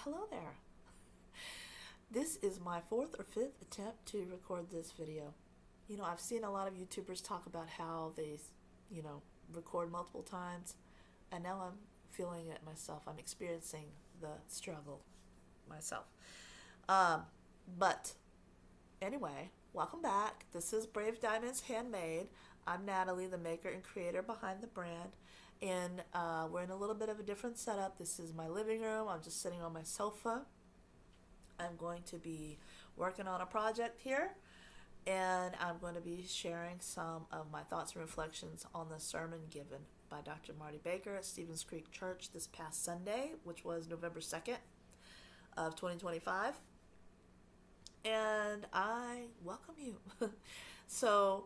hello there. This is my fourth or fifth attempt to record this video. I've seen a lot of YouTubers talk about how they, record multiple times, and now I'm feeling it myself. I'm experiencing the struggle myself. But anyway, welcome back. This is Brave Diamonds Handmade. I'm Natalie, the maker and creator behind the brand. And we're in a little bit of a different setup. This is my living room. I'm just sitting on my sofa. I'm going to be working on a project here, and I'm going to be sharing some of my thoughts and reflections on the sermon given by Dr. Marty Baker at Stevens Creek Church this past Sunday, which was November 2nd of 2025. And I welcome you. So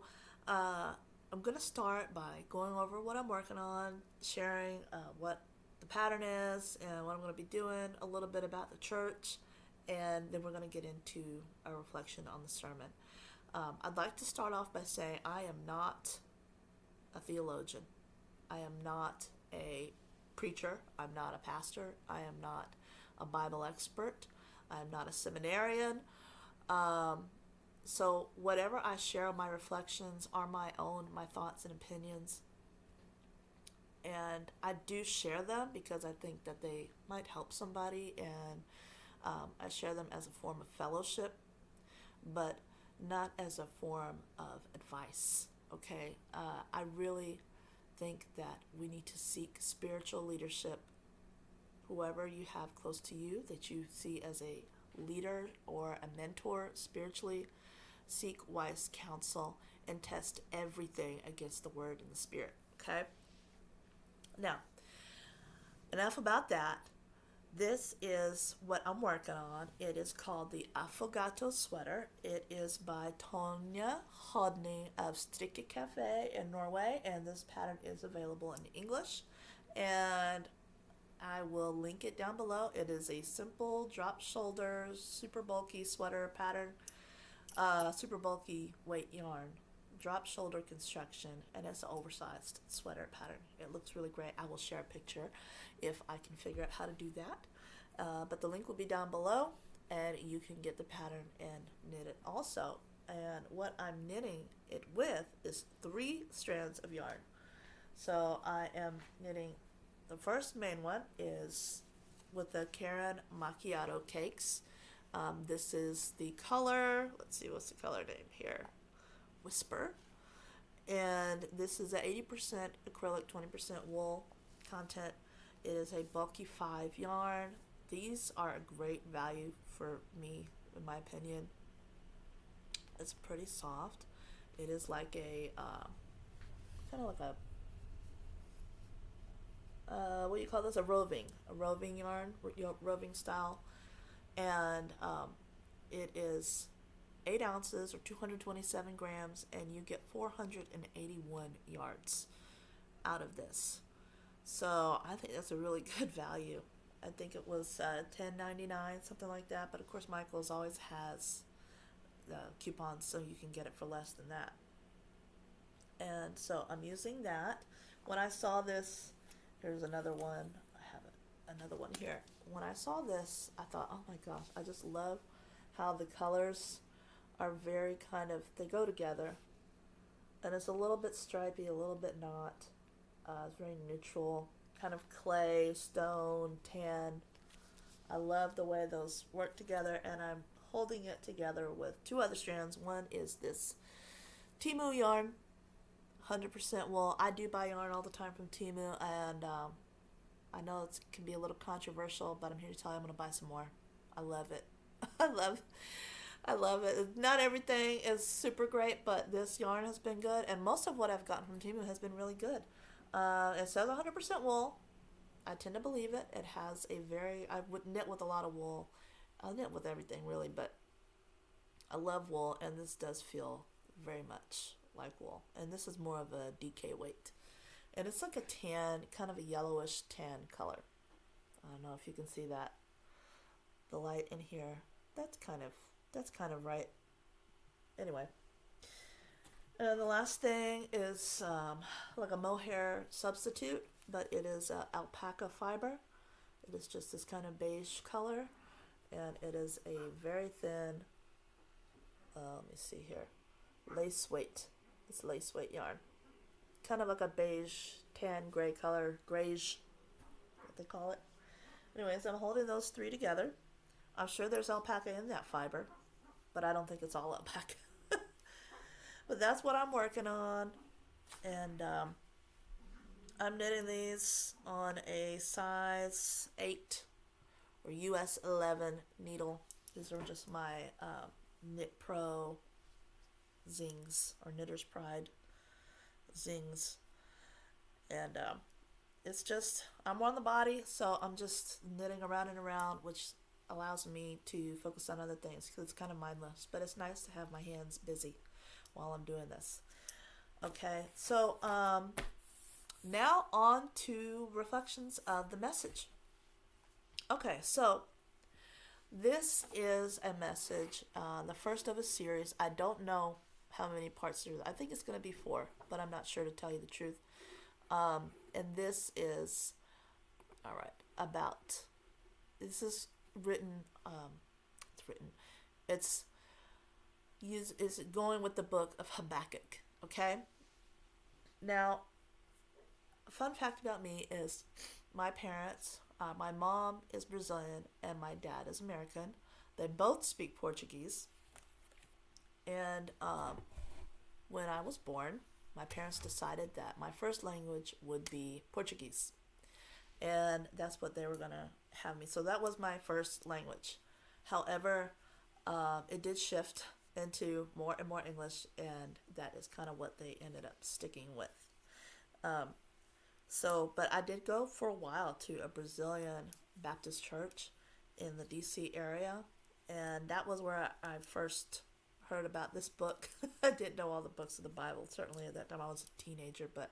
I'm going to start by going over what I'm working on, sharing what the pattern is and what I'm going to be doing, a little bit about the church, and then we're going to get into a reflection on the sermon. I'd like to start off by saying I am not a theologian. I am not a preacher. I'm not a pastor. I am not a Bible expert. I am not a seminarian. So whatever I share, my reflections are my own, my thoughts and opinions. And I do share them because I think that they might help somebody, and I share them as a form of fellowship, but not as a form of advice, okay? I really think that we need to seek spiritual leadership. Whoever you have close to you that you see as a leader or a mentor spiritually, seek wise counsel and test everything against the word and the spirit, okay? Now, enough about that. This is what I'm working on. It is called the of-habakkuk sweater. It is by Tonja Hodney of Strikke Cafe in Norway, and this pattern is available in English, and I will link it down below. It is a simple drop shoulders, super bulky sweater pattern, super bulky weight yarn, drop shoulder construction, and it's an oversized sweater pattern. It looks really great. I will share a picture if I can figure out how to do that. But the link will be down below, and you can get the pattern and knit it also. And what I'm knitting it with is 3 strands of yarn. So I am knitting, the first main one is with the Karen Macchiato cakes. This is the color, let's see, what's the color name here? Whisper. And this is a 80% acrylic, 20% wool content. It is a bulky 5 yarn. These are a great value for me, in my opinion. It's pretty soft. It is like a kind of like a what do you call this? A roving yarn, roving style. And it is 8 ounces or 227 grams, and you get 481 yards out of this. So I think that's a really good value. I think it was $10.99, something like that. But of course, Michael's always has the coupons, so you can get it for less than that. And so I'm using that. When I saw this, here's another one. I have another one here. When I saw this, I thought, oh my gosh, I just love how the colors are very they go together. And it's a little bit stripy, a little bit not. It's very neutral, kind of clay, stone, tan. I love the way those work together, and I'm holding it together with 2 other strands. One is this Temu yarn, 100% wool. I do buy yarn all the time from Temu, and I know it can be a little controversial, but I'm here to tell you I'm going to buy some more. I love it. I love it. Not everything is super great, but this yarn has been good, and most of what I've gotten from Temu has been really good. It says 100% wool. I tend to believe it. It has I would knit with a lot of wool. I'll knit with everything really, but I love wool, and this does feel very much like wool. And this is more of a DK weight. And it's like a tan, kind of a yellowish tan color. I don't know if you can see that. The light in here, that's kind of right. Anyway. And the last thing is like a mohair substitute, but it is alpaca fiber. It is just this kind of beige color, and it is a very thin, let me see here, lace weight. It's lace weight yarn. Kind of like a beige, tan, gray color, grayish, what they call it. Anyways, I'm holding those three together. I'm sure there's alpaca in that fiber, but I don't think it's all alpaca. But that's what I'm working on. And I'm knitting these on a size 8 or US 11 needle. These are just my Knit Pro zings, or Knitter's Pride zings. And it's just, I'm on the body, so I'm just knitting around and around, which allows me to focus on other things because it's kind of mindless. But it's nice to have my hands busy while I'm doing this. Okay, so now on to reflections of the message. Okay, so this is a message, the first of a series. I don't know how many parts there is. I think it's going to be 4, but I'm not sure, to tell you the truth. And this is, all right, about, this is written, it's going with the book of Habakkuk, okay? Now, a fun fact about me is my parents, my mom is Brazilian and my dad is American. They both speak Portuguese. And when I was born, my parents decided that my first language would be Portuguese. And that's what they were going to have me. So that was my first language. However, it did shift into more and more English, and that is kind of what they ended up sticking with. But I did go for a while to a Brazilian Baptist church in the DC area, and that was where I first heard about this book. I didn't know all the books of the Bible, certainly at that time. I was a teenager, but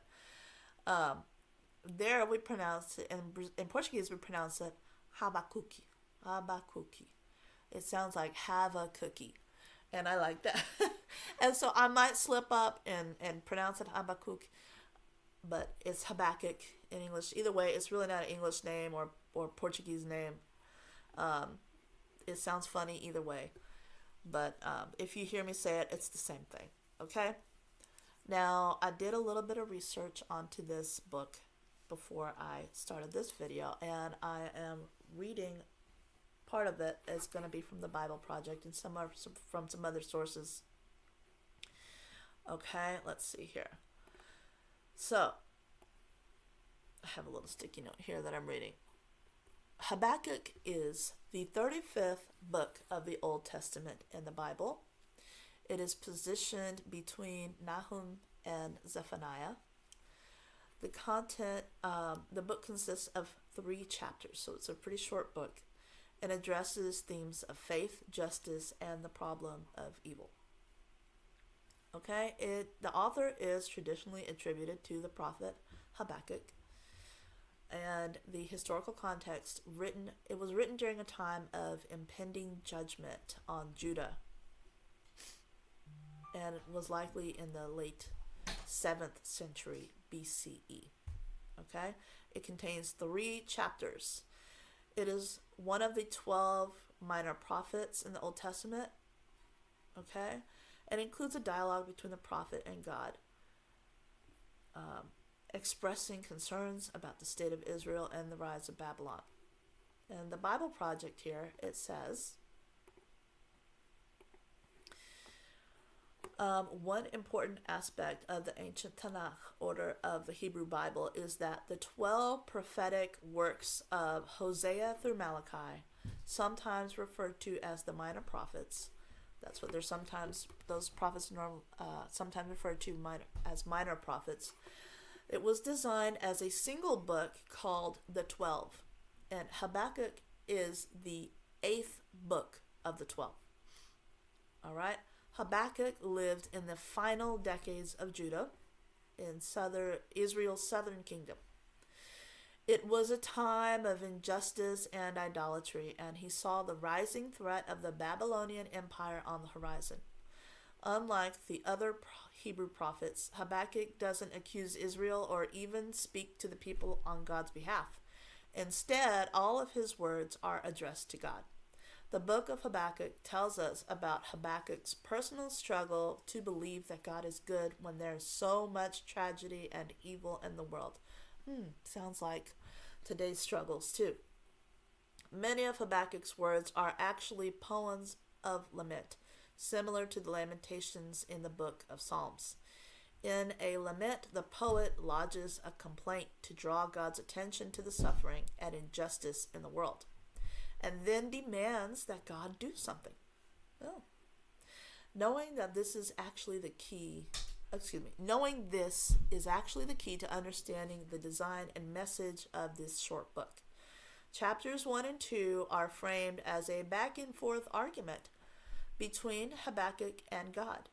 there we pronounce it, in Portuguese we pronounce it of-habakkuk. Of-habakkuk. It sounds like have a cookie, and I like that. And so I might slip up and pronounce it Habakkuk, but it's Habakkuk in English. Either way, it's really not an English name or Portuguese name. It sounds funny either way. But if you hear me say it, it's the same thing. Okay? Now, I did a little bit of research onto this book before I started this video, and I am reading part of it. Is going to be from the Bible Project and some are from some other sources. Okay, let's see here. So, I have a little sticky note here that I'm reading. Habakkuk is the 35th book of the Old Testament in the Bible. It is positioned between Nahum and Zephaniah. The content, the book consists of 3 chapters, so it's a pretty short book, and addresses themes of faith, justice, and the problem of evil. Okay, the author is traditionally attributed to the prophet Habakkuk, and the historical context it was written during a time of impending judgment on Judah, and it was likely in the late 7th century BCE. Okay, it contains 3 chapters. It is one of the 12 minor prophets in the Old Testament. Okay, and includes a dialogue between the prophet and God, expressing concerns about the state of Israel and the rise of Babylon. And the Bible Project here, it says, one important aspect of the ancient Tanakh order of the Hebrew Bible is that the 12 prophetic works of Hosea through Malachi, sometimes referred to as the minor prophets, that's what they're sometimes, those prophets sometimes referred to as minor prophets. It was designed as a single book called the 12, and Habakkuk is the 8th book of the 12. All right? Habakkuk lived in the final decades of Judah in Israel's southern kingdom. It was a time of injustice and idolatry, and he saw the rising threat of the Babylonian Empire on the horizon. Unlike the other Hebrew prophets, Habakkuk doesn't accuse Israel or even speak to the people on God's behalf. Instead, all of his words are addressed to God. The book of Habakkuk tells us about Habakkuk's personal struggle to believe that God is good when there's so much tragedy and evil in the world. Sounds like today's struggles too. Many of Habakkuk's words are actually poems of lament, similar to the lamentations in the book of Psalms. In a lament, the poet lodges a complaint to draw God's attention to the suffering and injustice in the world, and then demands that God do something. Oh. Knowing this is actually the key to understanding the design and message of this short book. Chapters 1 and 2 are framed as a back and forth argument between Habakkuk and God.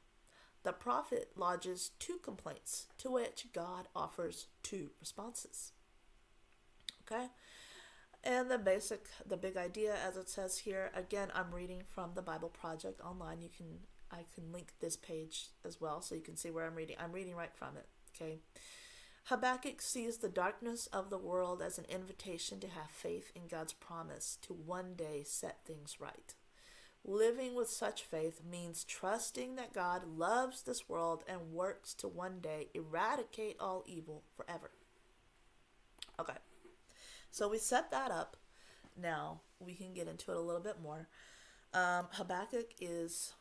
The prophet lodges 2 complaints, to which God offers 2 responses. Okay? And the big idea, as it says here, again, I'm reading from the Bible Project online. I can link this page as well so you can see where I'm reading. I'm reading right from it. Okay? Habakkuk sees the darkness of the world as an invitation to have faith in God's promise to one day set things right. Living with such faith means trusting that God loves this world and works to one day eradicate all evil forever. Okay, so we set that up. Now we can get into it a little bit more. Habakkuk is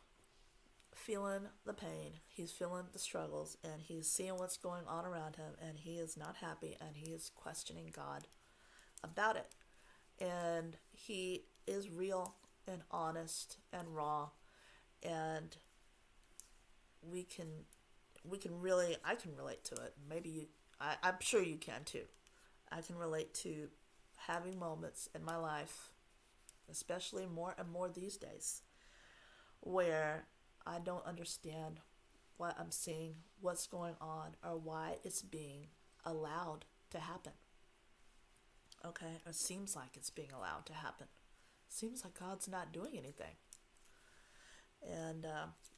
feeling the pain, he's feeling the struggles, and he's seeing what's going on around him, and he is not happy, and he is questioning God about it. And he is real and honest and raw, and I can relate to it. I'm sure you can too. I can relate to having moments in my life, especially more and more these days, where I don't understand what I'm seeing, what's going on, or why it's being allowed to happen. Okay? It seems like it's being allowed to happen. Seems like God's not doing anything. And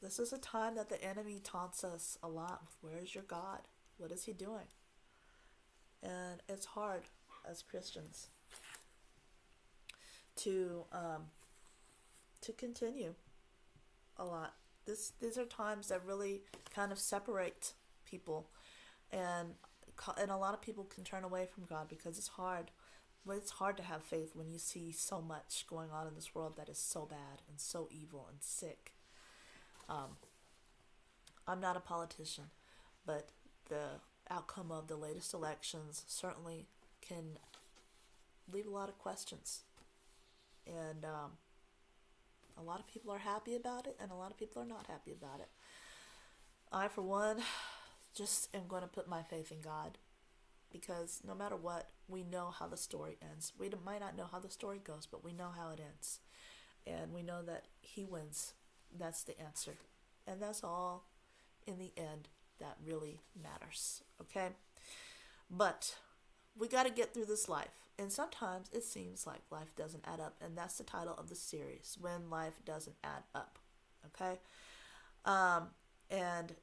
this is a time that the enemy taunts us a lot with, where's your God? What is he doing? And it's hard as Christians to continue a lot. These are times that really kind of separate people, and a lot of people can turn away from God because it's hard. But it's hard to have faith when you see so much going on in this world that is so bad and so evil and sick. I'm not a politician, but the outcome of the latest elections certainly can leave a lot of questions. And a lot of people are happy about it, and a lot of people are not happy about it. I, for one, just am going to put my faith in God. Because no matter what, we know how the story ends. We might not know how the story goes, but we know how it ends. And we know that he wins. That's the answer. And that's all, in the end, that really matters. Okay? But we got to get through this life. And sometimes it seems like life doesn't add up. And that's the title of the series, When Life Doesn't Add Up. Okay? And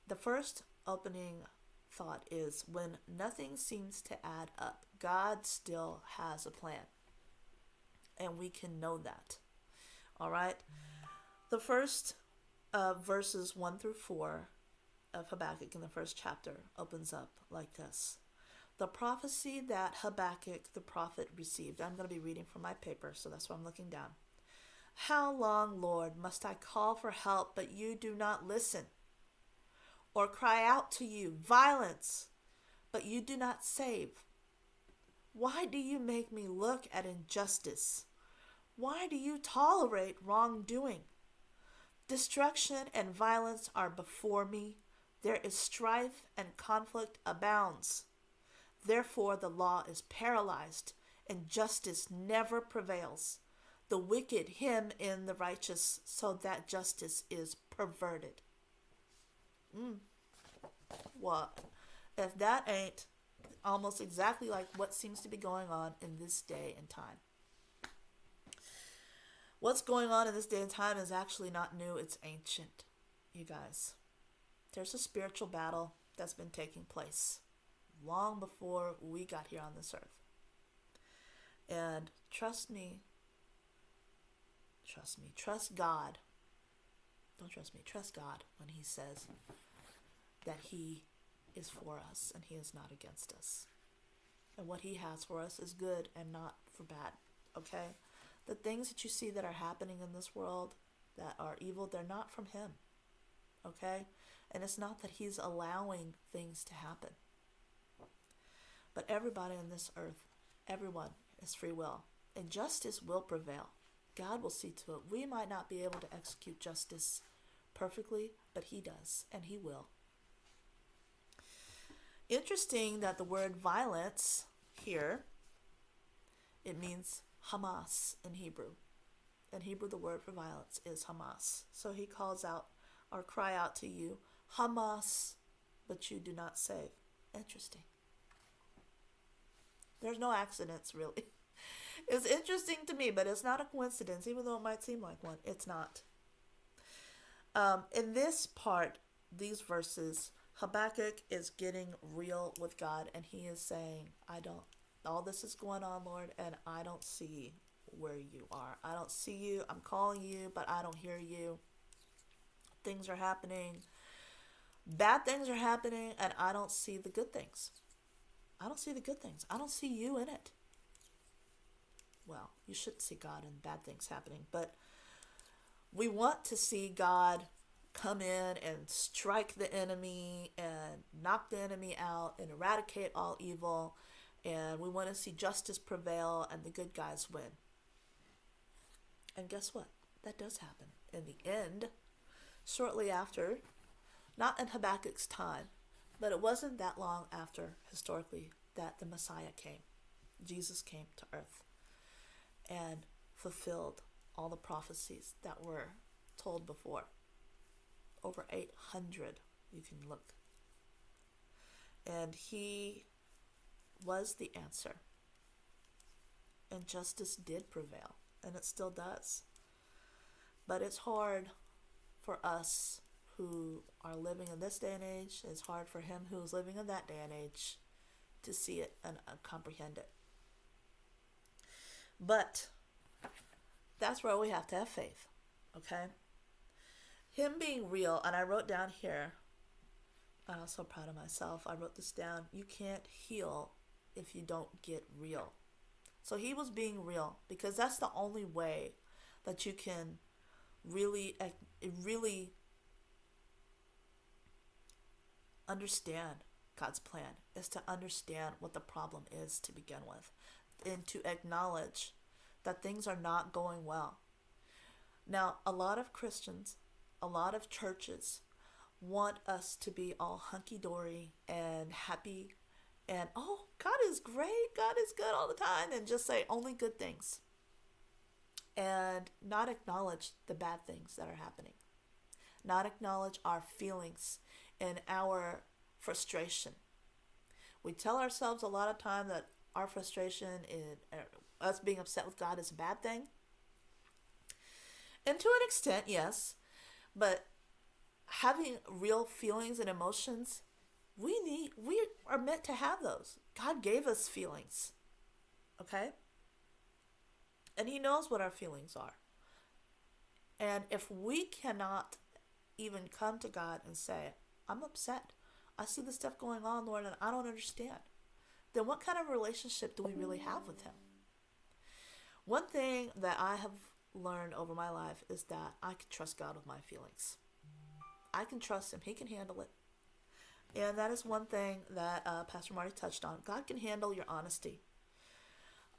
the first opening thought is, when nothing seems to add up, God still has a plan. And we can know that. All right? The first verses 1 through 4 of Habakkuk in the first chapter opens up like this. The prophecy that Habakkuk the prophet received. I'm going to be reading from my paper, so that's why I'm looking down. How long, Lord, must I call for help, but you do not listen? Or cry out to you, violence, but you do not save? Why do you make me look at injustice? Why do you tolerate wrongdoing? Destruction and violence are before me. There is strife and conflict abounds. Therefore the law is paralyzed, and justice never prevails. The wicked hem in the righteous, so that justice is perverted. What? If that ain't almost exactly like what seems to be going on in this day and time. What's going on in this day and time is actually not new, it's ancient, you guys. There's a spiritual battle that's been taking place long before we got here on this earth. trust me. Trust me. Trust God. Don't trust me. Trust God when he says that he is for us and he is not against us. And what he has for us is good and not for bad. Okay? The things that you see that are happening in this world that are evil, they're not from him. Okay? And it's not that he's allowing things to happen. But everybody on this earth, everyone is free will. And justice will prevail. God will see to it. We might not be able to execute justice perfectly, but he does, and he will. Interesting that the word violence here, it means Hamas in Hebrew. In Hebrew, the word for violence is Hamas. So he calls out or cry out to you, Hamas, but you do not save. Interesting. There's no accidents, really. It's interesting to me, but it's not a coincidence, even though it might seem like one. It's not. In this part, these verses, Habakkuk is getting real with God, and he is saying, all this is going on, Lord, and I don't see where you are. I don't see you. I'm calling you, but I don't hear you. Things are happening. Bad things are happening, and I don't see the good things. I don't see the good things. I don't see you in it. Well, you shouldn't see God in bad things happening, but we want to see God come in and strike the enemy and knock the enemy out and eradicate all evil, and we want to see justice prevail and the good guys win. And guess what? That does happen in the end, shortly after, not in Habakkuk's time, but it wasn't that long after, historically, that the Messiah came. Jesus came to earth and fulfilled all the prophecies that were told before. Over 800, you can look. And he was the answer. And justice did prevail, and it still does. But it's hard for us who are living in this day and age. It's hard for him who's living in that day and age to see it and comprehend it. But that's where we have to have faith, okay? Him being real, and I wrote down here, I'm so proud of myself. I wrote this down. You can't heal if you don't get real. So he was being real, because that's the only way that you can really understand God's plan, is to understand what the problem is to begin with, and to acknowledge that things are not going well. Now, a lot of Christians, a lot of churches want us to be all hunky-dory and happy and, oh, God is great, God is good all the time, and just say only good things and not acknowledge the bad things that are happening, not acknowledge our feelings and our frustration. We tell ourselves a lot of time that our frustration and us being upset with God is a bad thing. And to an extent, yes. But having real feelings and emotions, we are meant to have those. God gave us feelings. Okay? And he knows what our feelings are. And if we cannot even come to God and say, I'm upset, I see this stuff going on, Lord, and I don't understand, then what kind of relationship do we really have with him? One thing that I have learned over my life is that I can trust God with my feelings. I can trust him. He can handle it. And that is one thing that Pastor Marty touched on. God can handle your honesty.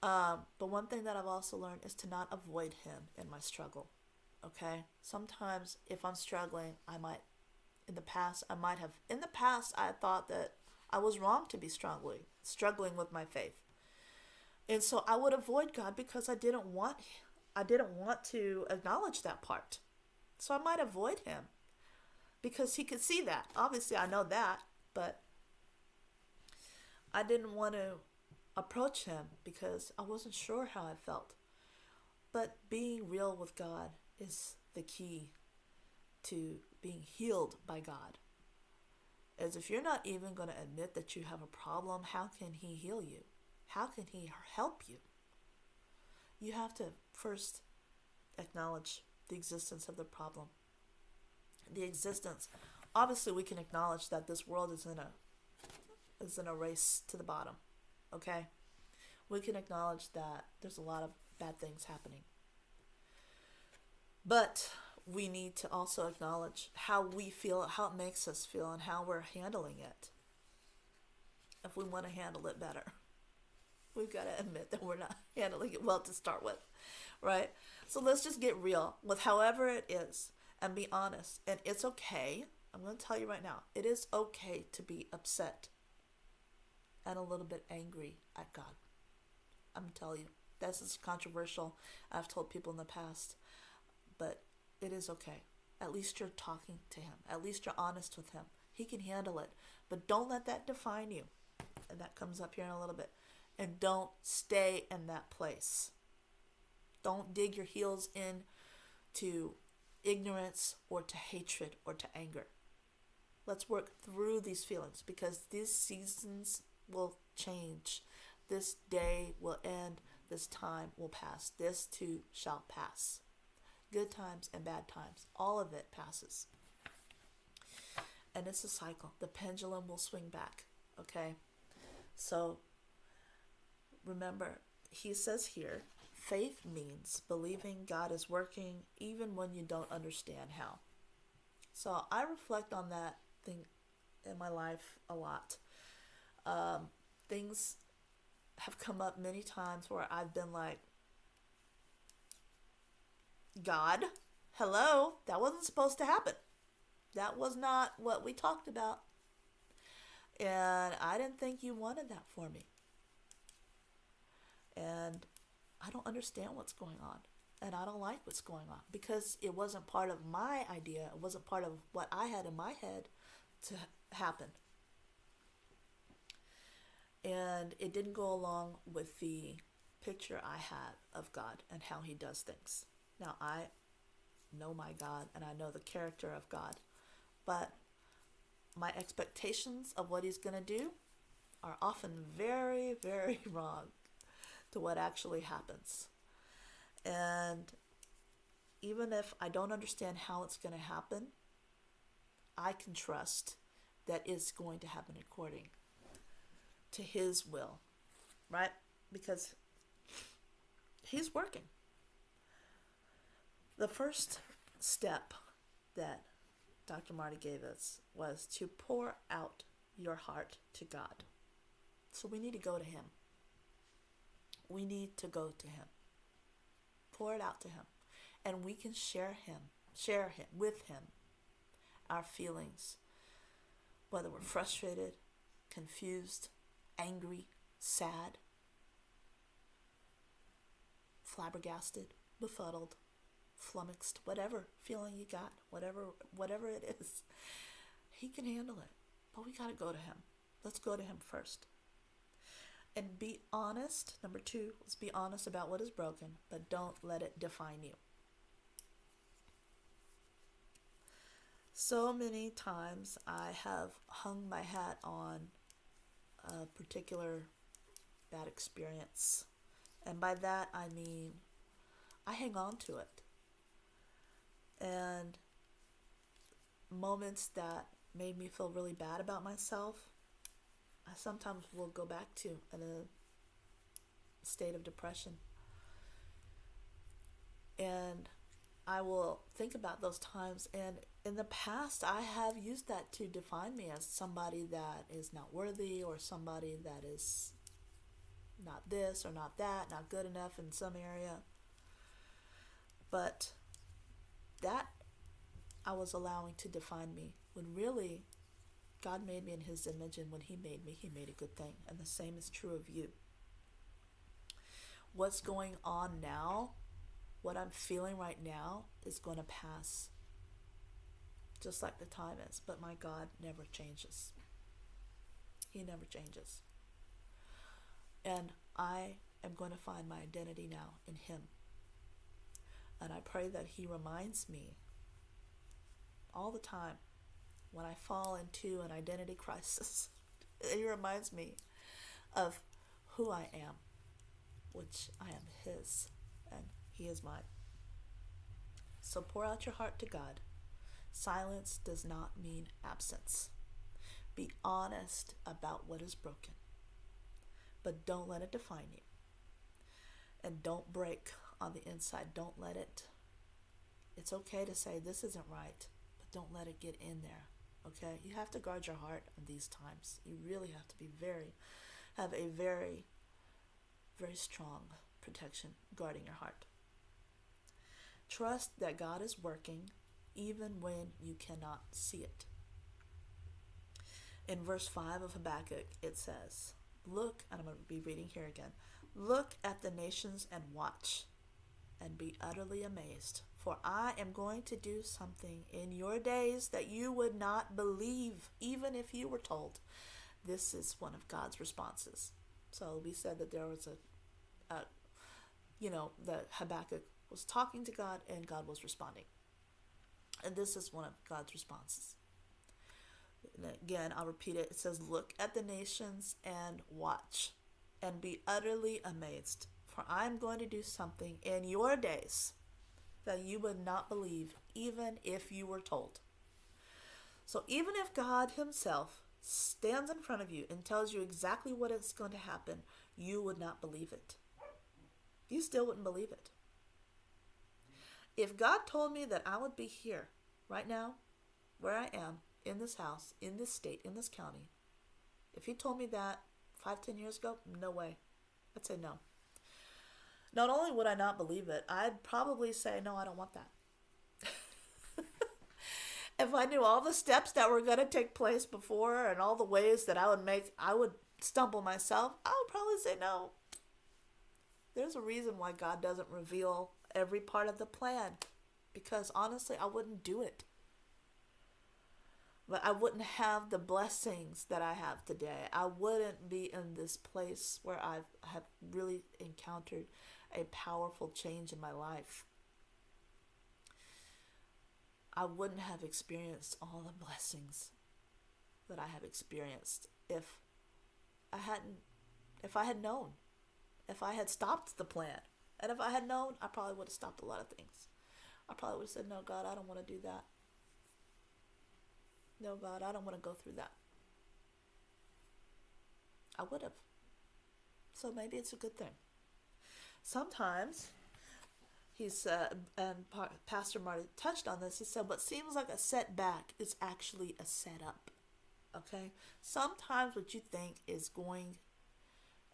But one thing that I've also learned is to not avoid him in my struggle. Okay? Sometimes if I'm struggling, in the past, I thought that I was wrong to be struggling with my faith. And so I would avoid God because I didn't want to acknowledge that part. So I might avoid him because he could see that. Obviously, I know that, but I didn't want to approach him because I wasn't sure how I felt. But being real with God is the key to being healed by God. As if you're not even going to admit that you have a problem, how can he heal you? How can he help you? You have to first acknowledge the existence of the problem. The existence. Obviously, we can acknowledge that this world is in a race to the bottom. Okay? We can acknowledge that there's a lot of bad things happening. But we need to also acknowledge how we feel, how it makes us feel, and how we're handling it. If we want to handle it better, we've got to admit that we're not handling it well to start with, right? So let's just get real with however it is and be honest. And it's okay. I'm going to tell you right now, it is okay to be upset and a little bit angry at God. I'm telling you, this is controversial. I've told people in the past, but it is okay. At least you're talking to him. At least you're honest with him. He can handle it. But don't let that define you. And that comes up here in a little bit. And don't stay in that place. Don't dig your heels in to ignorance or to hatred or to anger. Let's work through these feelings, because these seasons will change. This day will end. This time will pass. This too shall pass. Good times and bad times. All of it passes. And it's a cycle. The pendulum will swing back. Okay? So, remember, he says here, faith means believing God is working even when you don't understand how. So, I reflect on that thing in my life a lot. Things have come up many times where I've been like, God, hello, that wasn't supposed to happen. That was not what we talked about. And I didn't think you wanted that for me. And I don't understand what's going on. And I don't like what's going on, because it wasn't part of my idea. It wasn't part of what I had in my head to happen. And it didn't go along with the picture I had of God and how he does things. Now, I know my God and I know the character of God, but my expectations of what he's going to do are often very, very wrong to what actually happens. And even if I don't understand how it's going to happen, I can trust that it's going to happen according to his will, right? Because he's working. The first step that Dr. Marty gave us was to pour out your heart to God. So we need to go to him. We need to go to him. Pour it out to him. And we can share with him our feelings, whether we're frustrated, confused, angry, sad, flabbergasted, befuddled, flummoxed, whatever feeling you got, whatever it is, he can handle it. But we got to go to him. Let's go to him first. And be honest. Number 2, let's be honest about what is broken, but don't let it define you. So many times I have hung my hat on a particular bad experience. And by that I mean I hang on to it. And moments that made me feel really bad about myself, I sometimes will go back to in a state of depression. And I will think about those times, and in the past I have used that to define me as somebody that is not worthy, or somebody that is not this or not that, not good enough in some area. But that I was allowing to define me, when really God made me in his image, and when he made me, he made a good thing. And the same is true of you. What's going on now, what I'm feeling right now, is going to pass, just like the time is. But my God never changes. He never changes. And I am going to find my identity now in him. And I pray that he reminds me all the time when I fall into an identity crisis. He reminds me of who I am, which I am his. and He is mine. So pour out your heart to God. Silence does not mean absence. Be honest about what is broken, but don't let it define you. And don't break on the inside. Don't let it. It's okay to say this isn't right, but don't let it get in there. Okay? You have to guard your heart in these times. You really have to have a very, very strong protection guarding your heart. Trust that God is working even when you cannot see it. In verse 5 of Habakkuk, it says, look, and I'm going to be reading here again, look at the nations and watch and be utterly amazed, for I am going to do something in your days that you would not believe, even if you were told. This is one of God's responses. So we said that there was that Habakkuk was talking to God and God was responding. And this is one of God's responses. And again, I'll repeat it. It says, look at the nations and watch and be utterly amazed. For I'm going to do something in your days that you would not believe, even if you were told. So even if God Himself stands in front of you and tells you exactly what is going to happen, you would not believe it. You still wouldn't believe it. If God told me that I would be here right now, where I am, in this house, in this state, in this county, if He told me that 5-10 years ago, no way. I'd say no. Not only would I not believe it, I'd probably say, no, I don't want that. If I knew all the steps that were going to take place before and all the ways that I would stumble myself, I would probably say no. There's a reason why God doesn't reveal every part of the plan, because honestly, I wouldn't do it. But I wouldn't have the blessings that I have today. I wouldn't be in this place where I have really encountered a powerful change in my life. I wouldn't have experienced all the blessings that I have experienced if I had known, if I had stopped the plan. And if I had known, I probably would have stopped a lot of things. I probably would have said, no, God, I don't want to do that. No, God, I don't want to go through that. I would have. So maybe it's a good thing. Sometimes, and Pastor Marty touched on this, he said, what seems like a setback is actually a setup. Okay? Sometimes what you think is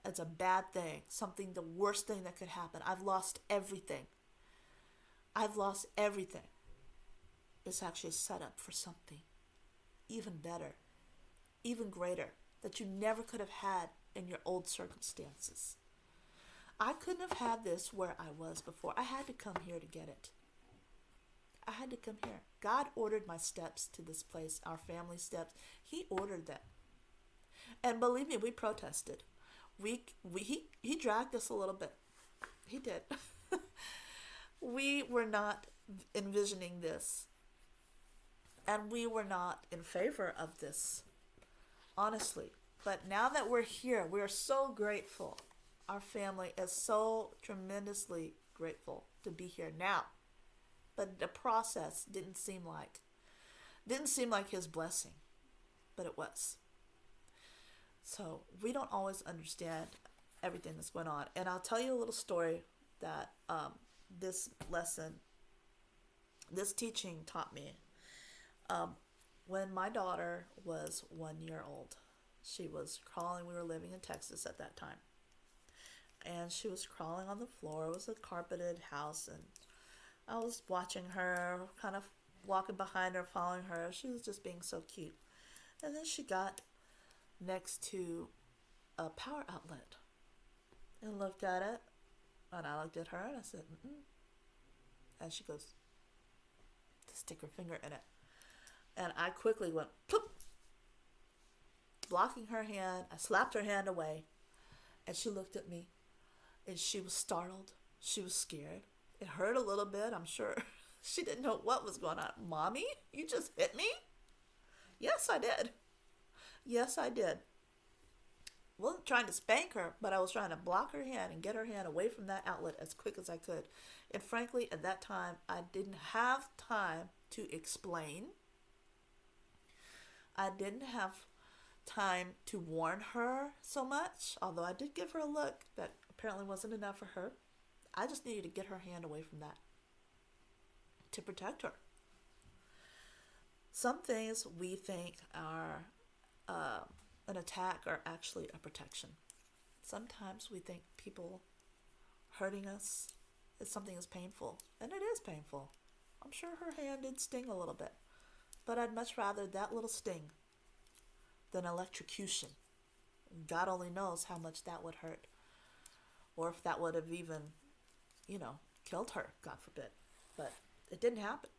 it's a bad thing, something, the worst thing that could happen. I've lost everything. It's actually a setup for something even better, even greater, that you never could have had in your old circumstances. I couldn't have had this where I was before. I had to come here to get it. I had to come here. God ordered my steps to this place, our family steps. He ordered them. And believe me, we protested. He dragged us a little bit. He did. We were not envisioning this. And we were not in favor of this, honestly. But now that we're here, we are so grateful. Our family is so tremendously grateful to be here now. But the process didn't seem like His blessing, but it was. So we don't always understand everything that's going on. And I'll tell you a little story that this teaching taught me. When my daughter was 1 year old, she was crawling. We were living in Texas at that time. And she was crawling on the floor. It was a carpeted house. And I was watching her, kind of walking behind her, following her. She was just being so cute. And then she got next to a power outlet and looked at it. And I looked at her and I said, mm-mm. And she goes to stick her finger in it. And I quickly went, ploop, blocking her hand. I slapped her hand away. And she looked at me. And she was startled. She was scared. It hurt a little bit, I'm sure. She didn't know what was going on. Mommy, you just hit me? Yes, I did. Yes, I did. wasn't trying to spank her, but I was trying to block her hand and get her hand away from that outlet as quick as I could. And frankly, at that time, I didn't have time to explain. I didn't have time to warn her so much, although I did give her a look that apparently wasn't enough for her. I just needed to get her hand away from that to protect her. Some things we think are an attack are actually a protection. Sometimes we think people hurting us is something that's painful, and it is painful. I'm sure her hand did sting a little bit, but I'd much rather that little sting than electrocution. God only knows how much that would hurt, or if that would have even, killed her, God forbid. But it didn't happen.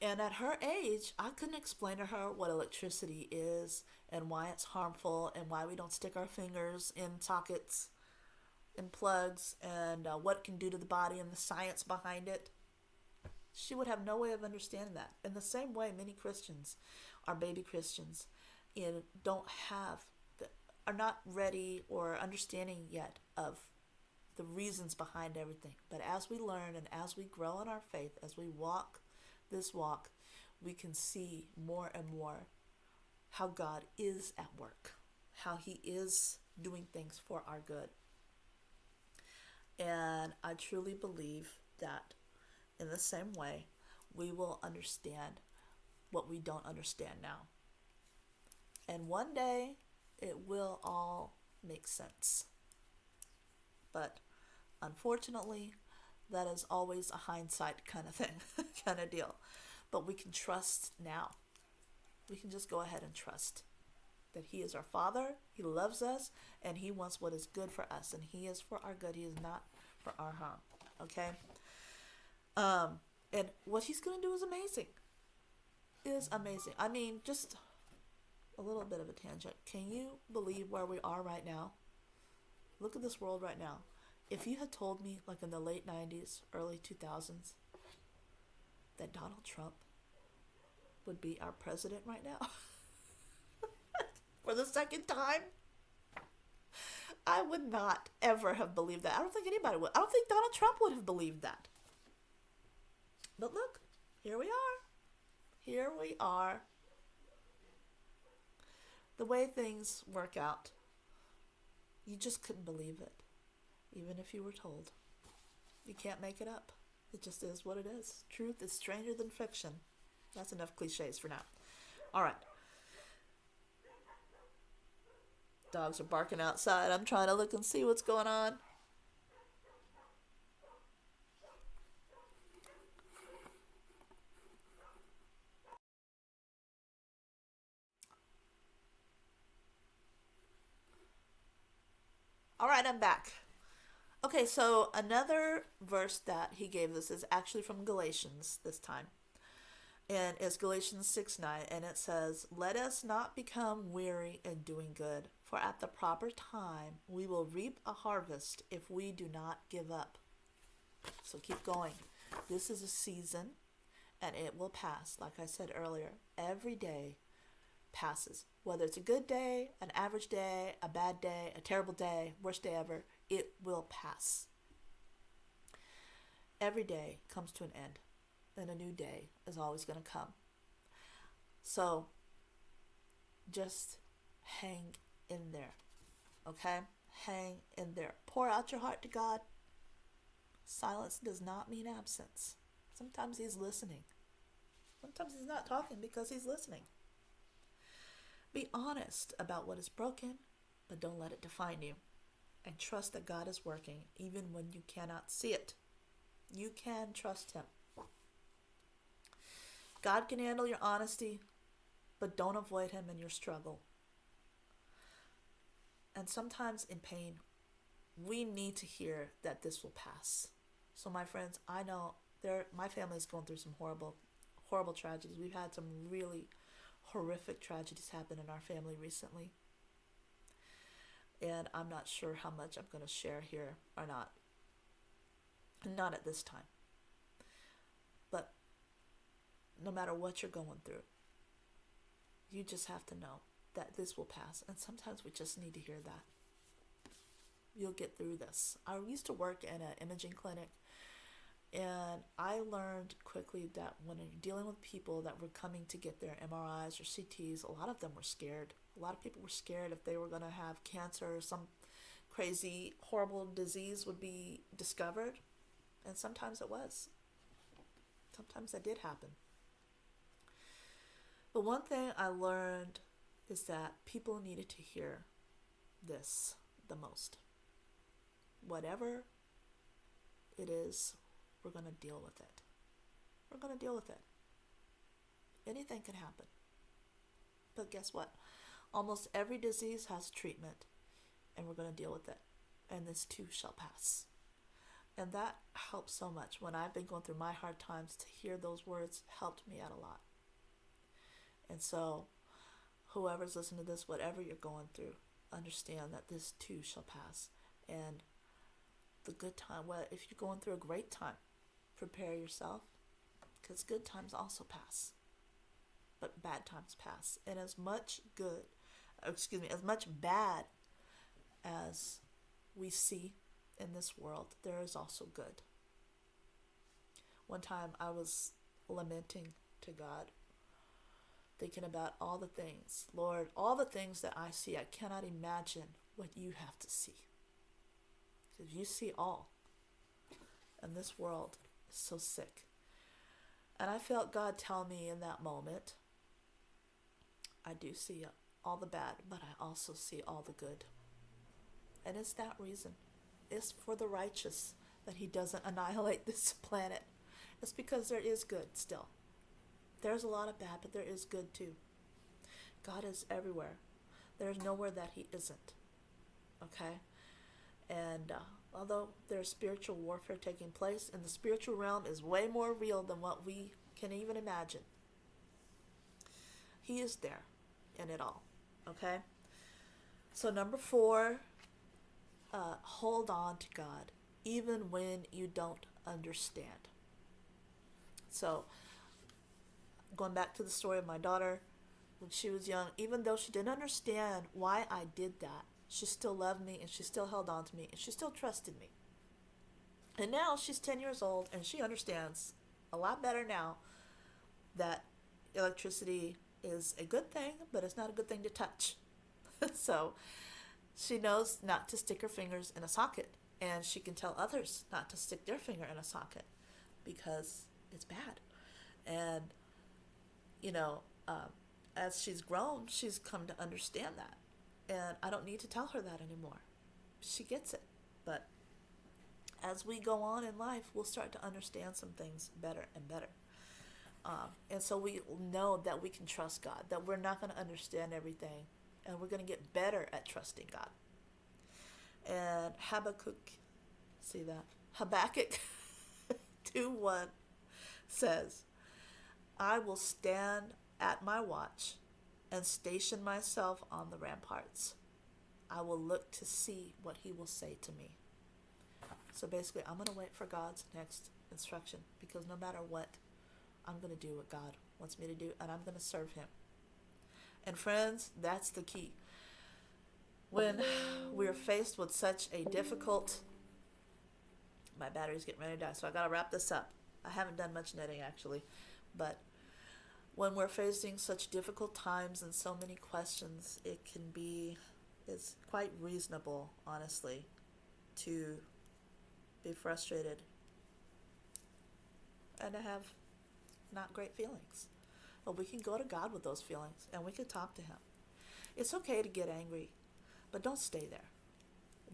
And at her age, I couldn't explain to her what electricity is and why it's harmful and why we don't stick our fingers in sockets and plugs and what it can do to the body and the science behind it. She would have no way of understanding that. In the same way, many Christians are baby Christians and are not ready or understanding yet of the reasons behind everything. But as we learn and as we grow in our faith, as we walk this walk, we can see more and more how God is at work, how He is doing things for our good. And I truly believe that in the same way, we will understand what we don't understand now. And one day, it will all make sense. But unfortunately, that is always a hindsight kind of thing, kind of deal. But we can trust now. We can just go ahead and trust that He is our Father, He loves us, and He wants what is good for us. And He is for our good. He is not for our harm. Okay? And what He's going to do is amazing. It is amazing. I mean, just a little bit of a tangent. Can you believe where we are right now? Look at this world right now. If you had told me, like in the late 90s, early 2000s, that Donald Trump would be our president right now, for the second time, I would not ever have believed that. I don't think anybody would. I don't think Donald Trump would have believed that. But look, here we are. Here we are. The way things work out, you just couldn't believe it. Even if you were told. You can't make it up. It just is what it is. Truth is stranger than fiction. That's enough cliches for now. All right. Dogs are barking outside. I'm trying to look and see what's going on. All right, I'm back. Okay, so another verse that he gave us is actually from Galatians this time. And it's Galatians 6:9, and it says, "Let us not become weary in doing good, for at the proper time we will reap a harvest if we do not give up." So keep going. This is a season, and it will pass. Like I said earlier, every day passes. Whether it's a good day, an average day, a bad day, a terrible day, worst day ever, it will pass. Every day comes to an end, and a new day is always going to come. So just hang in there, okay? Hang in there. Pour out your heart to God. Silence does not mean absence. Sometimes He's listening. Sometimes He's not talking because He's listening. Be honest about what is broken, but don't let it define you. And trust that God is working even when you cannot see it. You can trust Him. God can handle your honesty, but don't avoid Him in your struggle. And sometimes in pain, we need to hear that this will pass. So my friends, I know my family is going through some horrible, horrible tragedies. We've had some really horrific tragedies happen in our family recently. And I'm not sure how much I'm going to share here or not. Not at this time. no matter what you're going through. You just have to know that this will pass. And sometimes we just need to hear that. You'll get through this. I used to work in an imaging clinic, and I learned quickly that when you're dealing with people that were coming to get their MRIs or CTs, a lot of them were scared. A lot of people were scared if they were going to have cancer or some crazy, horrible disease would be discovered. And sometimes it was. Sometimes that did happen. But one thing I learned is that people needed to hear this the most. Whatever it is, we're going to deal with it. We're going to deal with it. Anything can happen. But guess what? Almost every disease has treatment, and we're going to deal with it. And this too shall pass. And that helps so much. When I've been going through my hard times, to hear those words helped me out a lot. And so, whoever's listening to this, whatever you're going through, understand that this too shall pass. And the good time, well, if you're going through a great time, prepare yourself, because good times also pass. But bad times pass. And as much bad as we see in this world, there is also good. One time I was lamenting to God, thinking about all the things, Lord, all the things that I see, I cannot imagine what you have to see. Because you see all. And this world is so sick. And I felt God tell me in that moment, I do see all the bad, but I also see all the good. And it's that reason. It's for the righteous that he doesn't annihilate this planet. It's because there is good still. There's a lot of bad, but there is good too. God is everywhere. There's nowhere that he isn't. Okay? And although there's spiritual warfare taking place, and the spiritual realm is way more real than what we can even imagine, he is there in it all. Okay? So number 4, hold on to God, even when you don't understand. So, going back to the story of my daughter, when she was young, even though she didn't understand why I did that, she still loved me, and she still held on to me, and she still trusted me. And now she's 10 years old, and she understands a lot better now that electricity is a good thing, but it's not a good thing to touch. So she knows not to stick her fingers in a socket, and she can tell others not to stick their finger in a socket because it's bad. And, as she's grown, she's come to understand that. And I don't need to tell her that anymore. She gets it. But as we go on in life, we'll start to understand some things better and better. And so we know that we can trust God, that we're not going to understand everything, and we're going to get better at trusting God. And Habakkuk 2:1 says, I will stand at my watch and station myself on the ramparts. I will look to see what he will say to me. So basically, I'm going to wait for God's next instruction, because no matter what, I'm going to do what God wants me to do, and I'm going to serve him. And friends, that's the key. When we're faced with such a difficult... My battery's getting ready to die, so I got to wrap this up. I haven't done much knitting, actually. But when we're facing such difficult times and so many questions, it's quite reasonable, honestly, to be frustrated and to have not great feelings. But we can go to God with those feelings, and we can talk to him. It's okay to get angry, but don't stay there.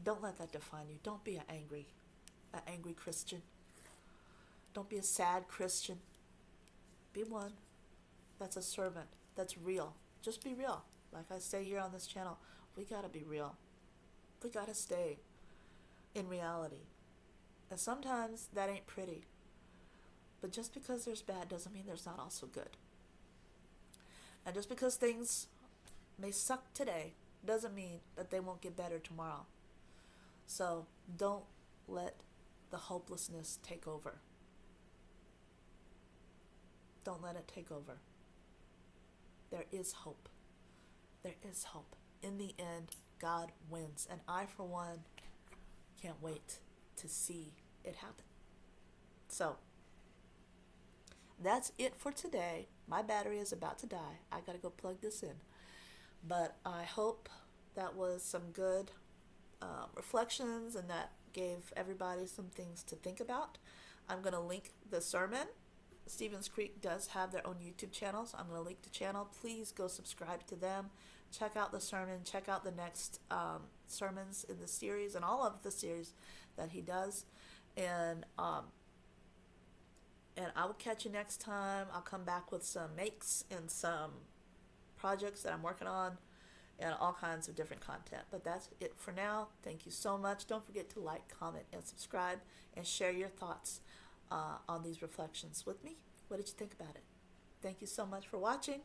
Don't let that define you. Don't be an angry Christian. Don't be a sad Christian. Be one that's a servant, that's real. Just be real. Like I say here on this channel, we gotta be real. We gotta stay in reality. And sometimes that ain't pretty. But just because there's bad doesn't mean there's not also good. And just because things may suck today doesn't mean that they won't get better tomorrow. So don't let the hopelessness take over. Don't let it take over. There is hope. there is hope. In the end, God wins. And I, for one, can't wait to see it happen. So, that's it for today. My battery is about to die. I gotta go plug this in. But I hope that was some good reflections and that gave everybody some things to think about. I'm going to link the sermon. Stevens Creek does have their own YouTube channel, so I'm going to link the channel. Please go subscribe to them. Check out the sermon. Check out the next sermons in the series and all of the series that he does. And I will catch you next time. I'll come back with some makes and some projects that I'm working on and all kinds of different content. But that's it for now. Thank you so much. Don't forget to like, comment, and subscribe, and share your thoughts on these reflections with me. What did you think about it? Thank you so much for watching.